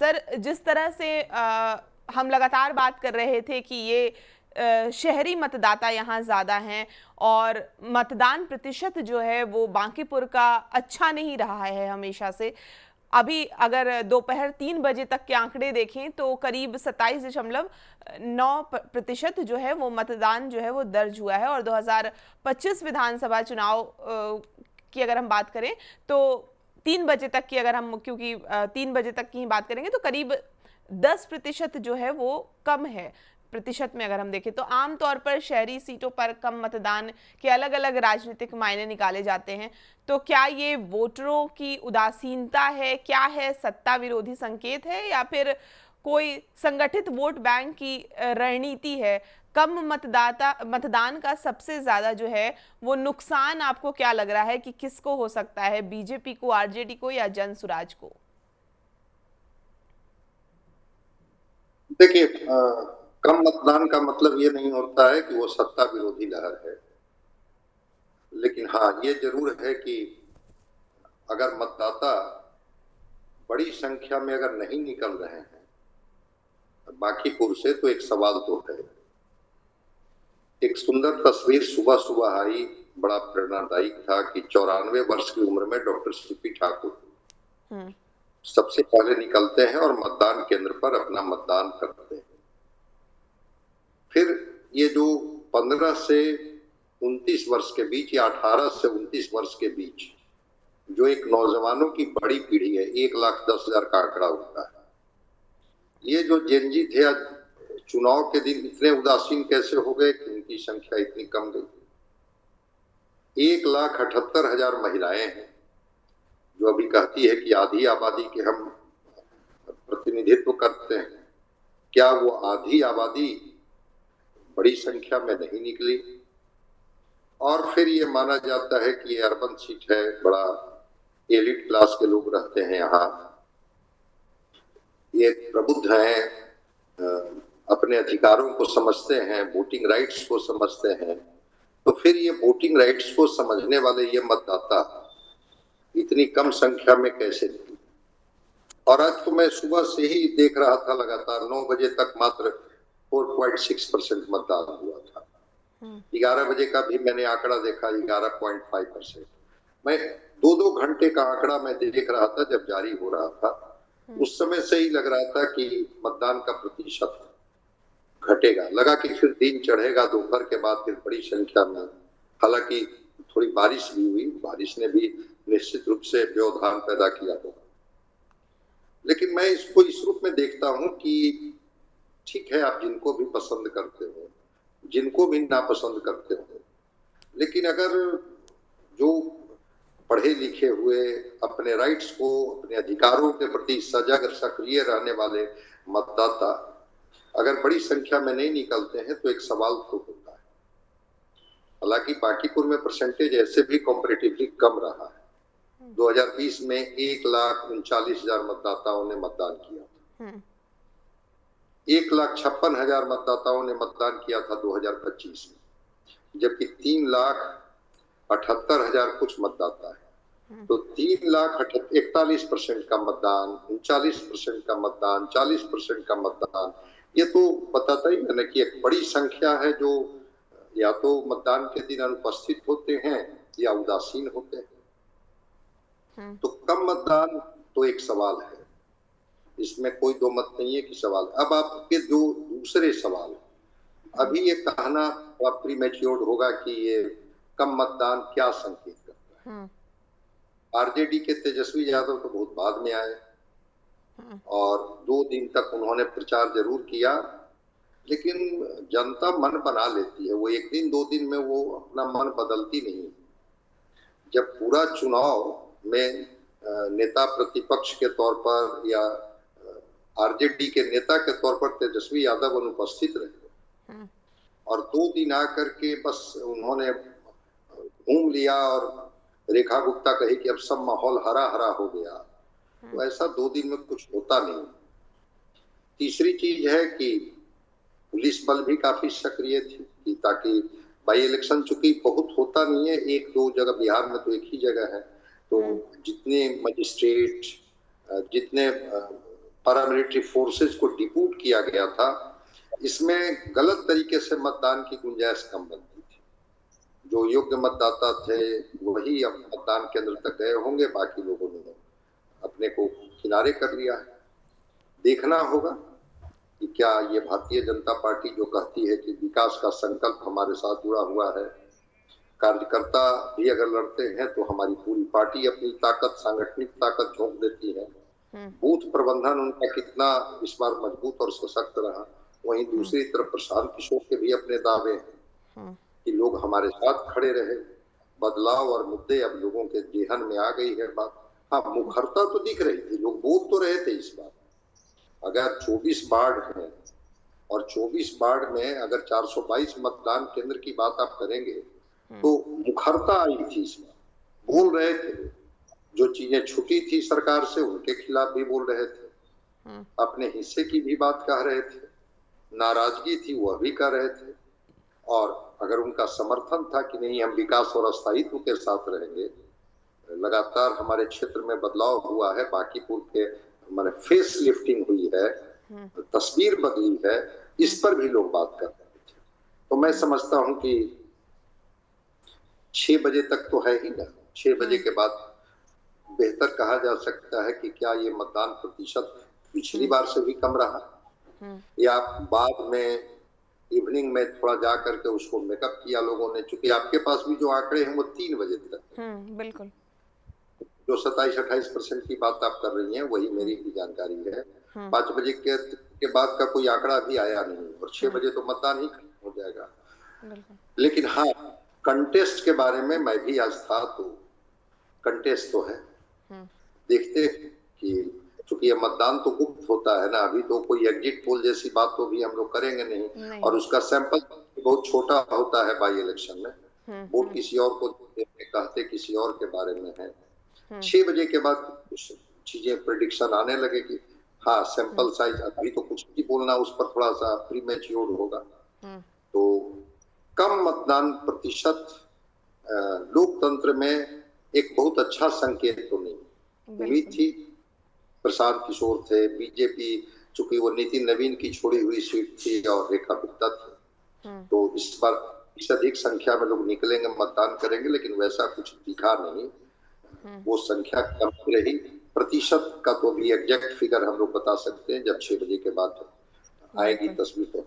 Sir, जिस तरह से हम लगातार बात कर रहे थे कि ये शहरी मतदाता यहाँ ज़्यादा हैं और मतदान प्रतिशत जो है वो बांकीपुर का अच्छा नहीं रहा है हमेशा से। अभी अगर दोपहर 3 बजे तक के आंकड़े देखें तो करीब 27.9% जो है वो मतदान जो है वो दर्ज हुआ है। और 2025 विधानसभा चुनाव की अगर हम बात करें तो 3 बजे तक की, अगर हम क्योंकि 3 बजे तक की ही बात करेंगे तो करीब 10% जो है वो कम है प्रतिशत में। अगर हम देखें तो आमतौर पर शहरी सीटों पर कम मतदान के अलग अलग राजनीतिक मायने निकाले जाते हैं। तो क्या ये वोटरों की उदासीनता है, क्या है, सत्ता विरोधी संकेत है, या फिर कोई संगठित वोट बैंक की रणनीति है? कम मतदान का सबसे ज्यादा जो है वो नुकसान आपको क्या लग रहा है कि किसको हो सकता है, बीजेपी को, आरजेडी को, या जन सुराज को? देखिए, कम मतदान का मतलब ये नहीं होता है कि वो सत्ता विरोधी लहर है, लेकिन हाँ, ये जरूर है कि अगर मतदाता बड़ी संख्या में अगर नहीं निकल रहे हैं बांकीपुर से, तो एक सवाल तो है। एक सुंदर तस्वीर सुबह सुबह आई, बड़ा प्रेरणादायी था कि 94 वर्ष की उम्र में डॉक्टर सीपी ठाकुर सबसे पहले निकलते हैं और मतदान केंद्र पर अपना मतदान करते हैं। फिर ये जो 15 से 29 वर्ष के बीच या 18 से 29 वर्ष के बीच जो एक नौजवानों की बड़ी पीढ़ी है, 1,10,000 का आंकड़ा होता है। ये जो जेनजी थे आज चुनाव के दिन इतने उदासीन कैसे हो गए कि उनकी संख्या इतनी कम गई। 1,78,000 महिलाएं हैं जो अभी कहती है कि आधी आबादी के हम प्रतिनिधित्व करते हैं। क्या वो आधी आबादी बड़ी संख्या में नहीं निकली? और फिर ये माना जाता है कि ये अर्बन सीट है, बड़ा एलिट क्लास के लोग रहते हैं यहाँ, ये प्रबुद्ध हैं, अपने अधिकारों को समझते हैं, वोटिंग राइट्स को समझते हैं। तो फिर ये वोटिंग राइट्स को समझने वाले ये मतदाता इतनी कम संख्या में कैसे निकले? और आज तो मैं सुबह से ही देख रहा था, लगातार 9 बजे तक मात्र 4.6% मतदान हुआ था। 11 बजे का भी मैंने आंकड़ा देखा, 11.5%। मैं 2-2 घंटे का आंकड़ा मैं देख रहा था जब जारी हो रहा था। उस समय से ही लग रहा था कि मतदान का प्रतिशत घटेगा। लगा कि फिर दिन चढ़ेगा, दोपहर के बाद फिर बड़ी संख्या में, हालांकि थोड़ी बारिश भी हुई, बारिश ने भी निश्चित रूप से व्यवधान पैदा किया होगा। लेकिन मैं इसको इस रूप में देखता हूं कि ठीक है, आप जिनको भी पसंद करते हो, जिनको भी नापसंद करते हो, लेकिन अगर जो पढ़े लिखे हुए, अपने राइट्स को, अपने अधिकारों के प्रति सजग सक्रिय रहने वाले मतदाता अगर बड़ी संख्या में नहीं निकलते हैं तो एक सवाल तो होता है। हालांकि बांकीपुर में परसेंटेज ऐसे भी कॉम्परेटिवली कम रहा है। 2020 में 1,39,000 मतदाताओं ने मतदान किया था। 1,56,000 मतदाताओं ने मतदान किया था 2025 में, जबकि 3,78,000 कुछ मतदाता है। तो 3,41% का मतदान, 39% का मतदान, 40% का मतदान, ये तो बताता ही है ना कि एक बड़ी संख्या है जो या तो मतदान के दिन अनुपस्थित होते हैं या उदासीन होते हैं। तो कम मतदान तो एक सवाल है, इसमें कोई दो मत नहीं है कि सवाल। अब आपके जो दूसरे सवाल, अभी ये कहना प्रीमैच्योर्ड होगा कि ये कम मतदान क्या संकेत करता है। आरजेडी के तेजस्वी यादव तो बहुत बाद में आए और 2 दिन तक उन्होंने प्रचार जरूर किया, लेकिन जनता मन बना लेती है, वो 1 दिन 2 दिन में वो अपना मन बदलती नहीं। जब पूरा चुनाव में नेता प्रतिपक्ष के तौर पर या आरजेडी के नेता के तौर पर तेजस्वी यादव अनुपस्थित रहे और 2 दिन आकर के बस उन्होंने घूम लिया और रेखा गुप्ता कही कि अब सब माहौल हरा हरा हो गया, तो ऐसा 2 दिन में कुछ होता नहीं। तीसरी चीज है कि पुलिस बल भी काफी सक्रिय थी, ताकि बाई इलेक्शन चूंकि बहुत होता नहीं है, 1-2 जगह, बिहार में तो एक ही जगह है, तो जितने मजिस्ट्रेट, जितने पैरामिलिट्री फोर्सेस को डिप्यूट किया गया था, इसमें गलत तरीके से मतदान की गुंजाइश कम बनती थी। जो योग्य मतदाता थे वही अब मतदान केंद्र तक गए होंगे, बाकी लोगों ने अपने को किनारे कर लिया है। देखना होगा कि क्या ये भारतीय जनता पार्टी जो कहती है कि विकास का संकल्प हमारे साथ जुड़ा हुआ है, कार्यकर्ता भी अगर लड़ते हैं तो हमारी पूरी पार्टी अपनी ताकत, सांगठनिक ताकत झोंक देती है। बूथ प्रबंधन उनका कितना इस बार मजबूत और सशक्त रहा। वहीं दूसरी तरफ प्रशांत किशोर के भी अपने दावे हैं कि लोग हमारे साथ खड़े रहे। बदलाव और मुद्दे अब लोगों के जेहन में आ गई है बात। हाँ, मुखरता तो दिख रही थी, लोग बोल तो रहे थे इस बार। अगर 24 वार्ड हैं और 24 वार्ड में अगर 422 मतदान केंद्र की बात आप करेंगे तो मुखरता आई थी इसमें, बोल रहे थे। जो चीजें छुटी थी सरकार से उनके खिलाफ भी बोल रहे थे, अपने हिस्से की भी बात कह रहे थे, नाराजगी थी वह भी कह रहे थे। और अगर उनका समर्थन था कि नहीं हम विकास और स्थायित्व के साथ रहेंगे, लगातार हमारे क्षेत्र में बदलाव हुआ है, बांकीपुर के माने फेस लिफ्टिंग हुई है, तस्वीर बदली है, इस पर भी लोग बात कर रहे थे। तो मैं समझता हूं कि 6 बजे तक तो है ही ना, 6 बजे के बाद बेहतर कहा जा सकता है कि क्या ये मतदान प्रतिशत पिछली बार से भी कम रहा या बाद में इवनिंग में थोड़ा जा करके उसको मेकअप किया लोगों ने। चूंकि आपके पास भी जो आंकड़े हैं वो 3 बजे तक, बिल्कुल, जो 27-28% की बात आप कर रही हैं वही मेरी भी जानकारी है। 5 बजे के बाद का कोई आंकड़ा भी आया नहीं और 6 बजे तो मतदान ही हो जाएगा। लेकिन हाँ, कंटेस्ट के बारे में मैं भी आज था, तो कंटेस्ट तो है, देखते कि चूंकि ये मतदान तो गुप्त होता है ना, अभी तो कोई एग्जिट पोल जैसी बात तो भी हम लोग करेंगे नहीं। और उसका सैंपल बहुत छोटा होता है बाई इलेक्शन में, वोट किसी और को कहते किसी और के बारे में है। 6 बजे के बाद कुछ चीजें प्रेडिक्शन आने लगेगी। हाँ, सैंपल साइज अभी तो कुछ भी बोलना उस पर थोड़ा सा प्रीमेच्योर होगा। तो कम मतदान प्रतिशत लोकतंत्र में एक बहुत अच्छा संकेत तो नहीं। उम्मीद थी, प्रशांत किशोर थे, बीजेपी चूंकि वो नितिन नवीन की छोड़ी हुई सीट थी और रेखा गुप्ता थी, तो इस बार इस अधिक संख्या में लोग निकलेंगे, मतदान करेंगे, लेकिन वैसा कुछ दिखा नहीं। वो संख्या कम रही। प्रतिशत का तो भी एग्जैक्ट फिगर हम लोग बता सकते हैं जब 6 बजे के बाद आएगी तस्वीर तो।